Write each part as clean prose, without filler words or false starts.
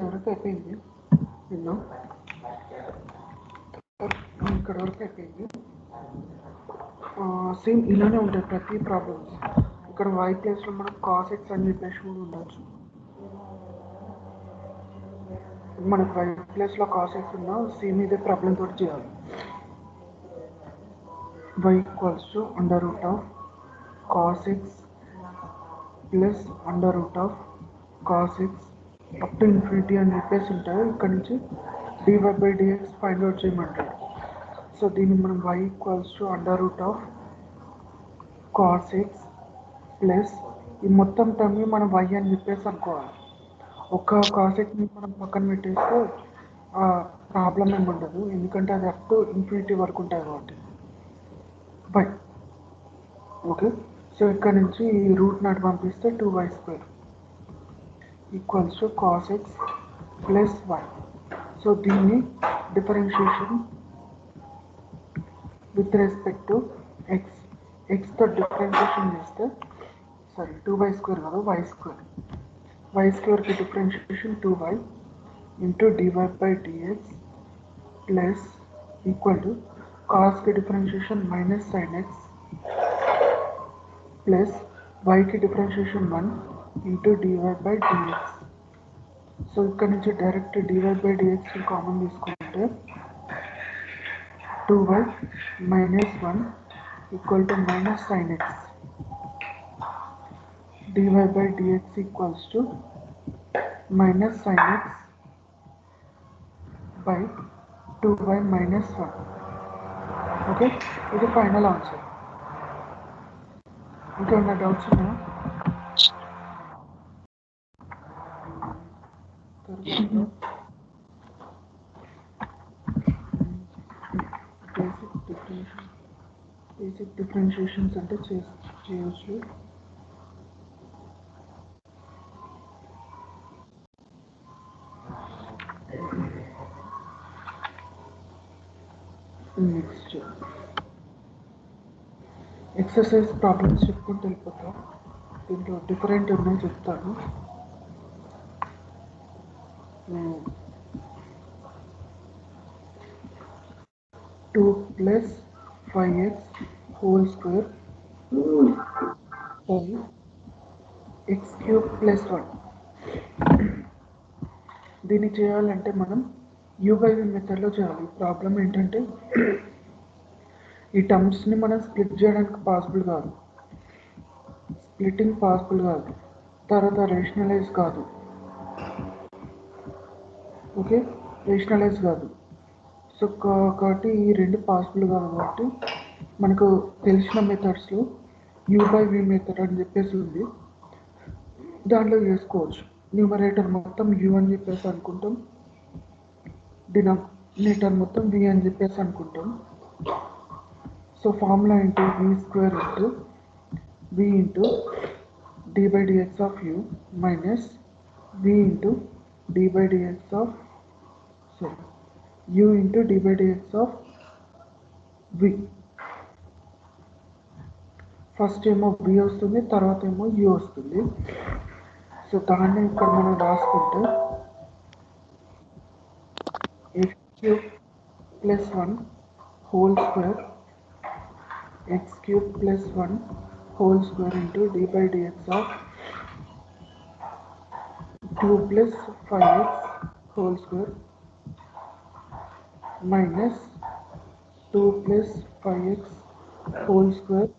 వరకు అయిపోయింది. విన్నాం ఇక్కడ వరకు అయిపోయింది. సేమ్ ఇలానే ఉంటాయి ప్రతి ప్రాబ్లమ్స్. ఇక్కడ వై ప్లేస్లో మనం కాస్ ఎక్స్ అని చెప్పేసి కూడా ఉండొచ్చు. మనకు వై ప్లేస్లో కాస్ ఎక్స్ ఉన్నా సేమ్ ఇదే ప్రాబ్లం తోటి చేయాలి. y equals to under root of cos x plus under root of cos X up to infinity అని చెప్పేసి ఉంటాయి. ఇక్కడ నుంచి dy/dx ఫైండ్ అవుట్ చేయమంటాడు. సో దీన్ని మనం y equals to under root of cos x plus ఈ మొత్తం టర్మ్ని మనం y అని చెప్పేసి అనుకోవాలి. ఒక్క కాస్ ఎక్స్ని మనం పక్కన పెట్టేస్తే ప్రాబ్లం ఏమి ఉండదు, ఎందుకంటే అది అప్ టు ఇన్ఫినిటీ వరకు ఉంటాయి కాబట్టి. By okay. సో ఇక్కడ నుంచి ఈ రూట్ నాట్ పంపిస్తే 2y² equals to cos x plus y. So దీన్ని differentiation with respect to x. ఎక్స్తో డిఫరెన్షియేషన్ చేస్తే సారీ 2y² కాదు y². y² కి differentiation 2y into dy/dx plus equal to కాస్కి differentiation minus sine x plus వైకి differentiation 1 into dy/dx. So ఇక్కడ నుంచి direct dy/dx common తీసుకుంటే 2y minus 1 equal to minus sine x. dy/dx equals to minus sine x by 2y minus 1. Okay, ఇది final answer. ఇంకేమైనా doubts ఉన్నాయా? Basic differentiations అంటే చేయొచ్చు. Next exercise problems చెప్పుకుంటూ వెళ్ళిపోతాం. దీంట్లో డిఫరెంట్ ఉన్నాయి చెప్తాను. 2 + 5x² x³ + 1. దీన్ని చేయాలంటే మనం u/v మెథడ్లో చేయాలి. ప్రాబ్లం ఏంటంటే ఈ టర్మ్స్ని మనం స్ప్లిట్ చేయడానికి పాసిబుల్ కాదు, స్ప్లిట్టింగ్ పాసిబుల్ కాదు, తర్వాత రేషనలైజ్ కాదు. ఓకే, రేషనలైజ్ కాదు. సో కాబట్టి ఈ రెండు పాసిబుల్ కాదు కాబట్టి మనకు తెలిసిన మెథడ్స్లో u/v మెథడ్ అని చెప్పేసి ఉంది, దాంట్లో చేసుకోవచ్చు. న్యూమరేటర్ మొత్తం u అని చెప్పేసి అనుకుంటాం, డినామినేటర్ మొత్తం v అని చెప్పేసి అనుకుంటాం. సో ఫార్ములా ఏంటి? v² v into d/dx of u minus v into d/dx of u into d/dx of v. First ఏమో v వస్తుంది, తర్వాత ఏమో u వస్తుంది. సో దాన్ని ఇక్కడ మనం రాసుకుంటే x³ + 1 whole square x³ + 1 whole square into d/dx of 2 + 5x whole square minus 2 + 5x whole square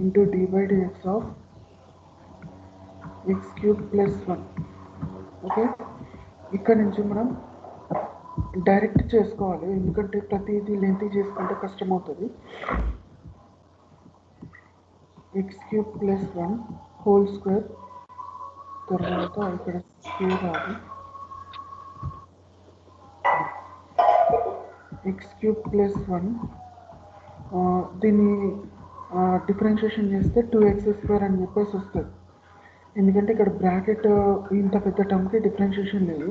into d/dx of x³ + 1. Okay, ఇక్కడ నుంచి మనం డైరెక్ట్ చేసుకోవాలి, ఎందుకంటే ప్రతిదీ లెంతీ చేసుకుంటే కష్టమవుతుంది. x³ + 1 హోల్ స్క్వేర్ తర్వాత ఇక్కడ స్క్వేర్ రాదు, x³ + 1 దీన్ని డిఫరెన్షియేషన్ చేస్తే 2x² అని చెప్పేసి వస్తుంది, ఎందుకంటే ఇక్కడ బ్రాకెట్ ఇంత పెద్ద టర్మ్కి డిఫరెన్షియేషన్ లేదు.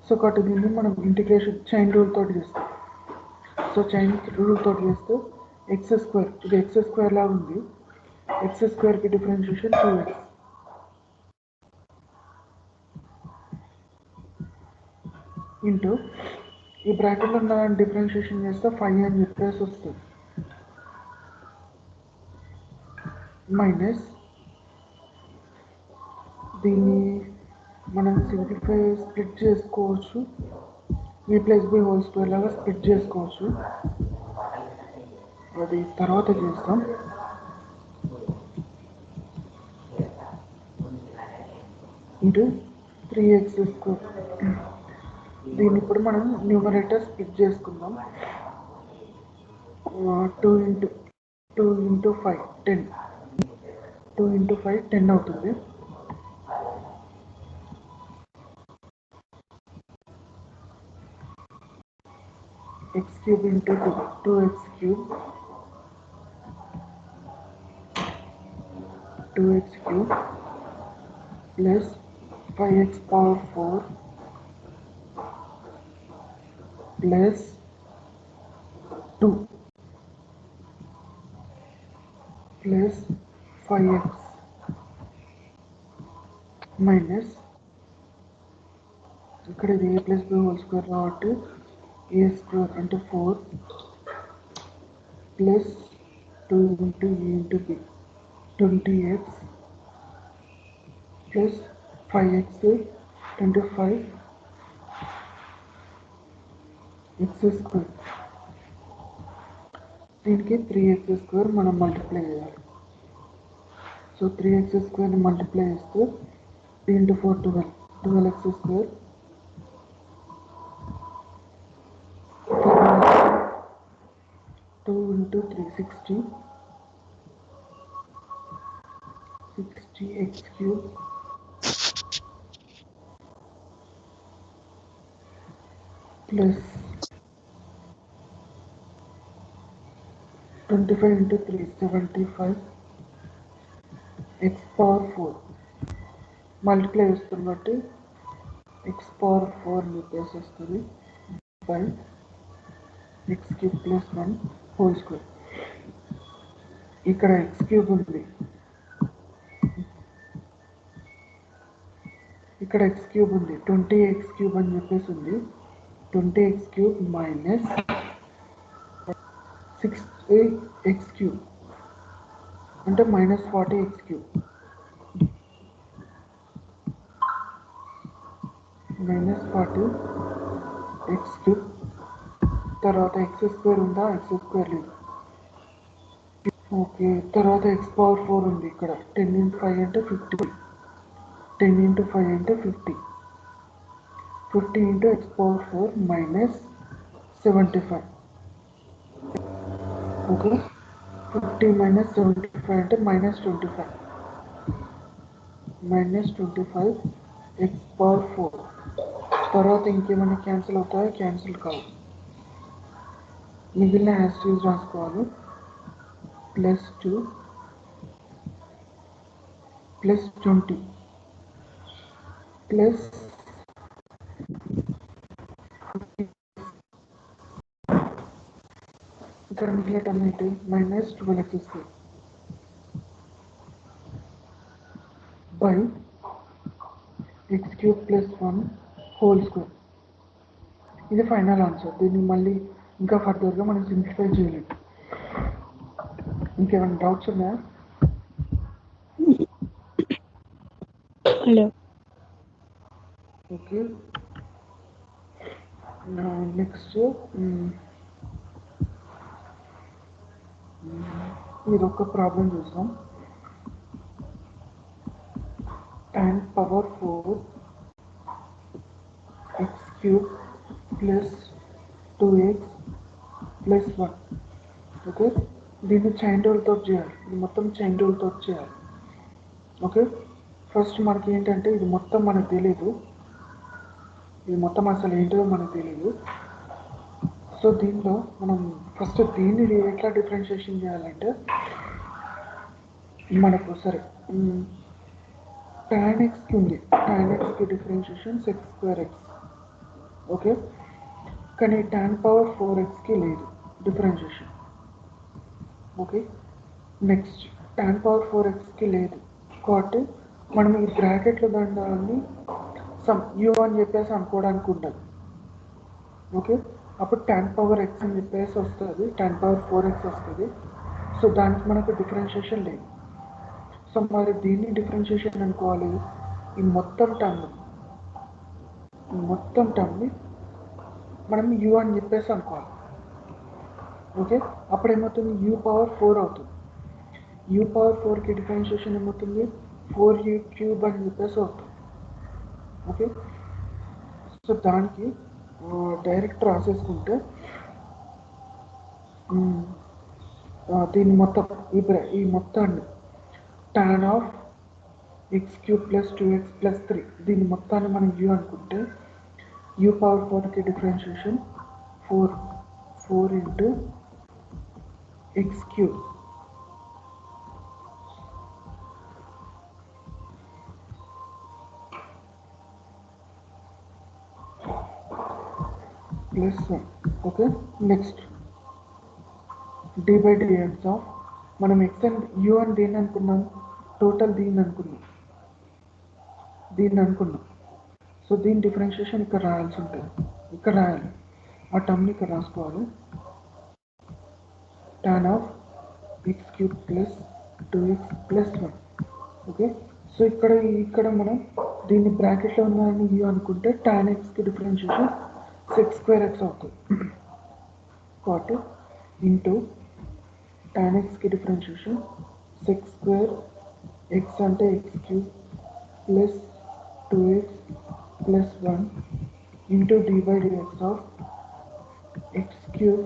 సో కాబట్టి దీన్ని మనం ఇంటిగ్రేషన్ చైన్ రూల్ తోటి చేస్తాం. సో చైన్ రూల్ తోటి చేస్తే x², ఇది x² లాగా ఉంది, x²కి డిఫరెన్షియేషన్ 2x. ఇంటూ ఈ బ్రాకెట్లో ఉన్న డిఫరెన్షియేషన్ చేస్తే 5 అని చెప్పేసి వస్తుంది మైనస్ దీన్ని మనం సింప్లిఫై స్ప్లిట్ చేసుకోవచ్చు b+b² లాగా స్ప్లిట్ చేసుకోవచ్చు అది తర్వాత చేస్తాం ఇంటూ 3x². దీన్ని ఇప్పుడు మనం న్యూమరేటర్ స్ప్లిట్ చేసుకుందాం 2 ఇంటూ 5 10 2 ఇంటూ 5 10 అవుతుంది x³ into 2x³ 2x³ plus 5x⁴ plus 2 plus 5x minus ఇక్కడ ఇది a+b² కాబట్టి a² అంటే 4 plus 2 into a into b 20x plus 5x 25 x². దీనికి 3x² మనం మల్టిప్లై చేయాలి సో 3x² మల్టిప్లై చేస్తే 3 into 4 12x². 2 into 3 60 x³ plus 25 into 3 75 x⁴. Multiply చేస్తుంది బట్టి x⁴ చెప్పేసి వస్తుంది by x³ plus 1 whole square. ఇక్కడ x³ ఉంది ఇక్కడ x³ ఉంది 20x³ అని చెప్పేసి ఉంది 20x³ మైనస్ 6x³ అంటే మైనస్ 40x³ మైనస్ 40x³ తర్వాత x² ఉందా x² లేదు ఓకే తర్వాత x⁴ ఉంది ఇక్కడ 10 ఇంటూ 5 అంటే 50 10 ఇంటూ 5 అంటే 50 50 into x⁴ minus 75 okay 50 minus 75 అంటే మైనస్ 25 x⁴. తర్వాత ఇంకేమైనా క్యాన్సిల్ అవుతాయో క్యాన్సిల్ కావు మిగిలిన యాసిటీస్ రాసుకోవాలి ప్లస్ 2 ప్లస్ 20 ప్లస్ ఇక్కడ మిగిలిన టర్మ్ ఏంటి minus 12x² by x³ plus 1 whole square. ఇది ఫైనల్ ఆన్సర్ దీన్ని మళ్ళీ ఇంకా ఫర్దర్గా మనం సింప్లిఫై చేయలేము ఇంకేమైనా డౌట్స్ ఉన్నాయా హలో ఓకే నెక్స్ట్ ఇది ఒక ప్రాబ్లం చూసాం tan power 4 x³ plus 2x plus 1 okay దీన్ని చైన్ రూల్తో చేయాలి ఇది మొత్తం చైన్ రూల్తో చేయాలి ఓకే ఫస్ట్ మనకి ఏంటంటే ఇది మొత్తం మనకు తెలియదు ఇది మొత్తం అసలు ఏంటో మనకు తెలియదు సో దీంట్లో మనం ఫస్ట్ దీన్ని ఎట్లా డిఫరెన్షియేషన్ చేయాలంటే మనకు సరే tan xకి ఉంది tan xకి డిఫరెన్షియేషన్ sec²x ఓకే కానీ tan పవర్ 4xకి లేదు differentiation okay next tan power 4xకి లేదు కాబట్టి మనం ఈ బ్రాకెట్లో దాన్ని సమ్ u అని చెప్పేసి అనుకోవడానికి ఉండదు ఓకే, అప్పుడు tan పవర్ ఎక్స్ అని చెప్పేసి వస్తుంది, tan పవర్ 4x వస్తుంది. సో దానికి మనకు డిఫరెన్షియేషన్ లేదు. సో మరి దీన్ని డిఫరెన్షియేషన్ అనుకోవాలి, ఈ మొత్తం టర్మ్ని మనం u అని చెప్పేసి అనుకోవాలి. ఓకే, అప్పుడు ఏమవుతుంది, u పవర్ 4 అవుతుంది. u పవర్ 4కి డిఫరెన్షియేషన్ ఏమవుతుంది, 4u క్యూబ్ అని చెప్పేసి అవుతుంది. ఓకే, సో దానికి డైరెక్ట్ రాసేసుకుంటే దీన్ని మొత్తం ఈ మొత్తాన్ని tan of x cube plus 2x plus 3 దీన్ని మొత్తాన్ని మనం u అనుకుంటే u పవర్ 4కి differentiation 4 into X cube plus 1. Okay, next d/dx of మనం ఎక్స్ అండ్ u అని దేన్ని అనుకున్నాం, టోటల్ దీన్ని అనుకున్నాం. సో దీని డిఫరెన్షియేషన్ ఇక్కడ రాయాల్సి ఉంటుంది, ఇక్కడ రాయాలి, ఆ టర్మ్ని ఇక్కడ రాసుకోవాలి. tan of x cube plus 2x plus 1. Okay, so ఇక్కడ మనం దీన్ని బ్రాకెట్లో ఉన్నాయని u అనుకుంటే tan xకి డిఫరెన్షియేషన్ sec² x అవుతుంది. కాబట్టి ఇంటూ tan xకి డిఫరెన్షియేషన్ sec² x అంటే x cube plus 2x plus 1 into d/dx of x cube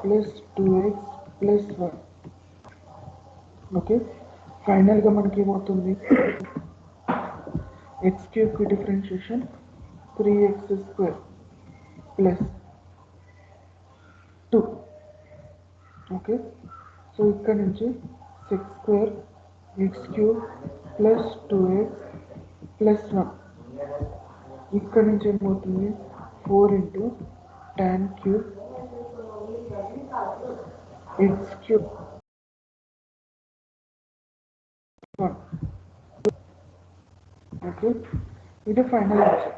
plus 2x plus 1. Okay, ఫైనల్గా మనకి ఏమవుతుంది, ఎక్స్ క్యూబ్కి differentiation 3x² plus 2. Okay, so ఇక్కడ నుంచి sec² X cube plus 2x plus 1. ఇక్కడ నుంచి ఏమవుతుంది, 4 into tan cube X cube 1. Okay, ఇది ఫైనల్ ఆన్సర్.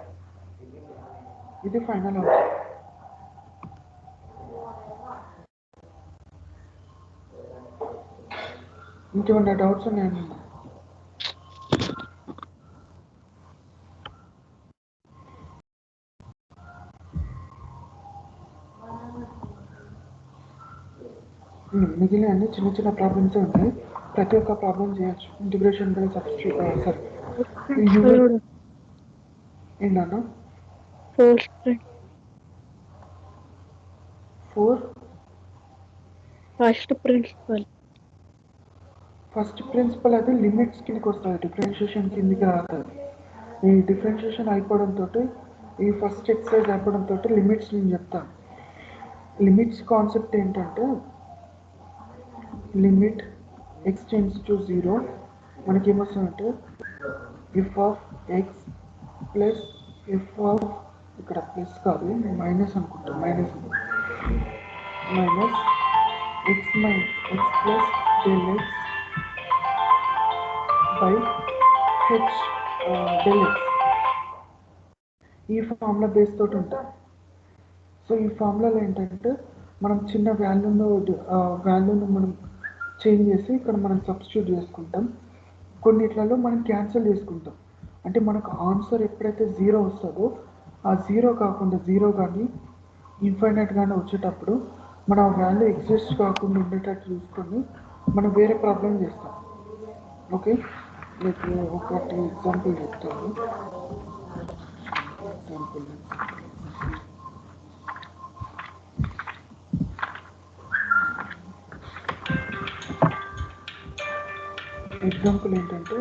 ఇంకేమన్నా డౌట్స్ ఉన్నాయండి? మిగిలిన అన్ని చిన్న చిన్న ప్రాబ్లమ్స్ ఉంటాయి, ప్రతి ఒక్క ప్రాబ్లం చేయొచ్చు. ఇంటిగ్రేషన్ బై సబ్స్టిట్యూట్ ఏంటన్నా 4 ఫస్ట్ ప్రిన్సిపల్ అయితే లిమిట్స్ కిందకి వస్తుంది, డిఫరెన్షియేషన్ కిందికి రాదు. ఈ డిఫరెన్షియేషన్ అయిపోవడంతో ఈ ఫస్ట్ ఎక్సర్సైజ్ అయిపోవడంతో లిమిట్స్ నేను చెప్తాను. లిమిట్స్ కాన్సెప్ట్ ఏంటంటే, లిమిట్ ఎక్స్ టెండ్స్ టు 0 మనకి ఏమొస్తుందంటే f of x plus f of, ఇక్కడ ప్లస్ కాదు మైనస్ అనుకుంటాం, minus x plus del x by h del x. ఈ ఫార్ములా బేస్ తోటి ఉంటుంది. సో ఈ ఫార్ములాలో ఏంటంటే మనం చిన్న వాల్యూను మనం చేంజ్ చేసి ఇక్కడ మనం సబ్స్టిట్యూట్ చేసుకుంటాం, కొన్నిట్లలో మనం క్యాన్సిల్ చేసుకుంటాం. అంటే మనకు ఆన్సర్ ఎప్పుడైతే 0 వస్తుందో ఆ 0 కాకుండా 0 కానీ ఇన్ఫైనైట్ కానీ వచ్చేటప్పుడు మనం ఆ వాల్యూ ఎగ్జిస్ట్ కాకుండా ఉండేటట్టు చూసుకొని మనం వేరే ప్రాబ్లం చేస్తాం. ఓకే, మీకు ఒకటి ఎగ్జాంపుల్ చెప్తాను. ఎగ్జాంపుల్ ఏంటంటే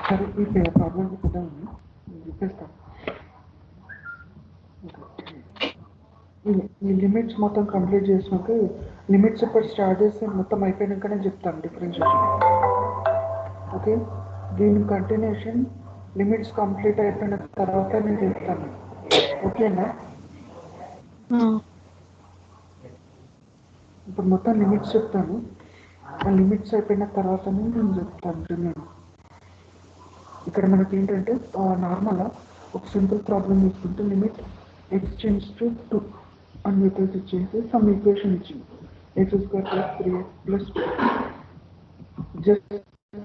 సరే, ఈ ప్రాబ్లం పెద్ద ఉంది, చెప్పేస్తాను. ఈ లిమిట్స్ మొత్తం కంప్లీట్ చేసినాక లిమిట్స్ ఇప్పుడు స్టార్ట్ చేస్తే మొత్తం అయిపోయినాక నేను చెప్తాను డిఫరెన్షియేషన్. ఓకే, దీని కంటిన్యూషన్ లిమిట్స్ కంప్లీట్ అయిపోయిన తర్వాత నేను చెప్తాను. ఓకేనా? ఇప్పుడు మొత్తం లిమిట్స్ చెప్తాను, ఆ లిమిట్స్ అయిపోయిన తర్వాతనే నేను చెప్తాను. నేను ఇక్కడ మనకి ఏంటంటే నార్మల్గా ఒక సింపుల్ ప్రాబ్లం తీసుకుంటే లిమిట్ ఎక్స్ టెండ్స్ టు 2 అని చెప్పేసి ఇచ్చేసి సమ్ ఈక్వేషన్ ఇచ్చింది, X square plus 3x plus 2. Just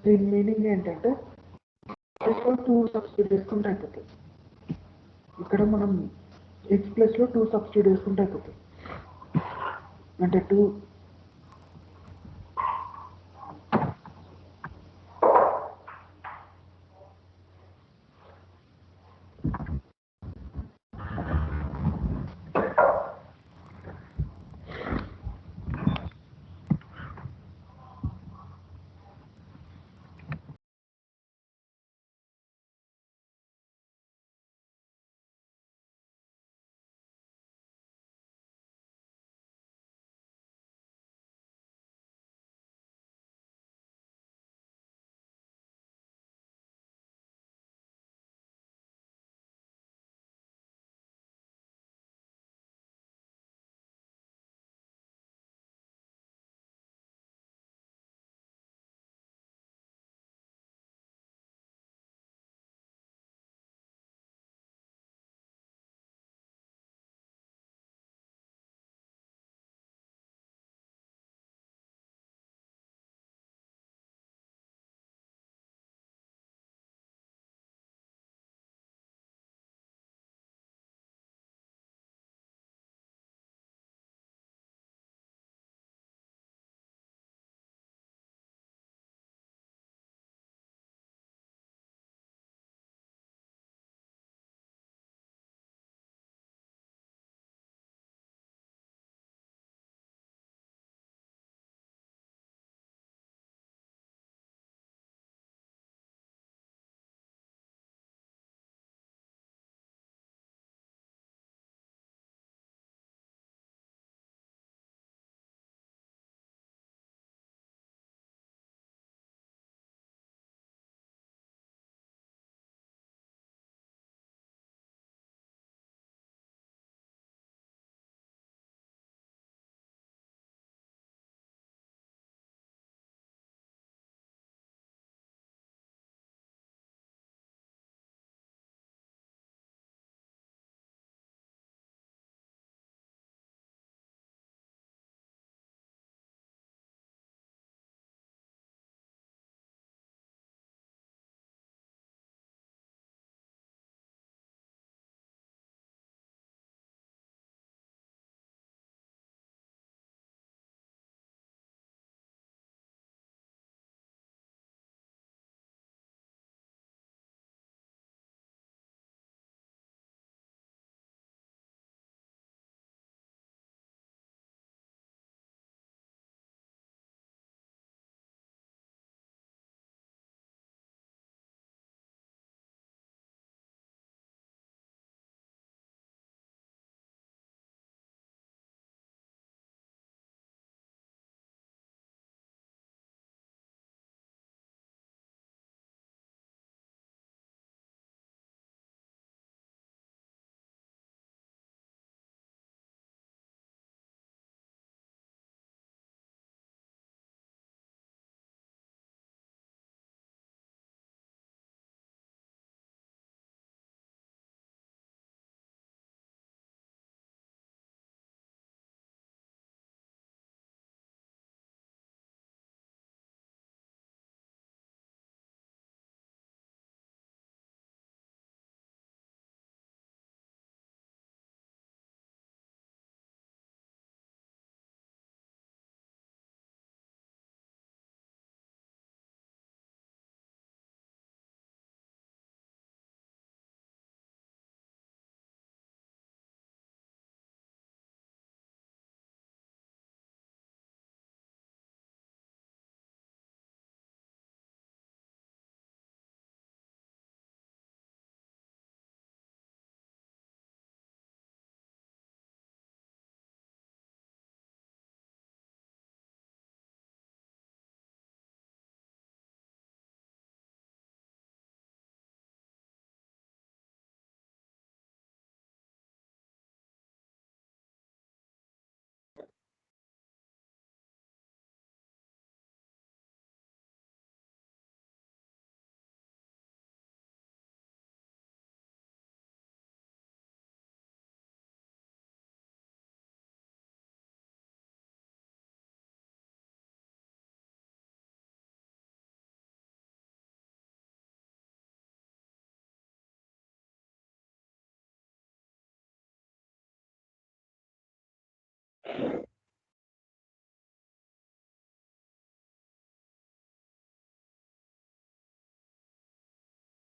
దీని మీనింగ్ ఏంటంటే టూ సబ్స్టిట్యూట్ చేసుకుంటే అయిపోతుంది. ఇక్కడ మనం ఎక్స్ ప్లస్లో 2 సబ్స్టిట్యూట్ చేసుకుంటే అయిపోతుంది. అంటే 2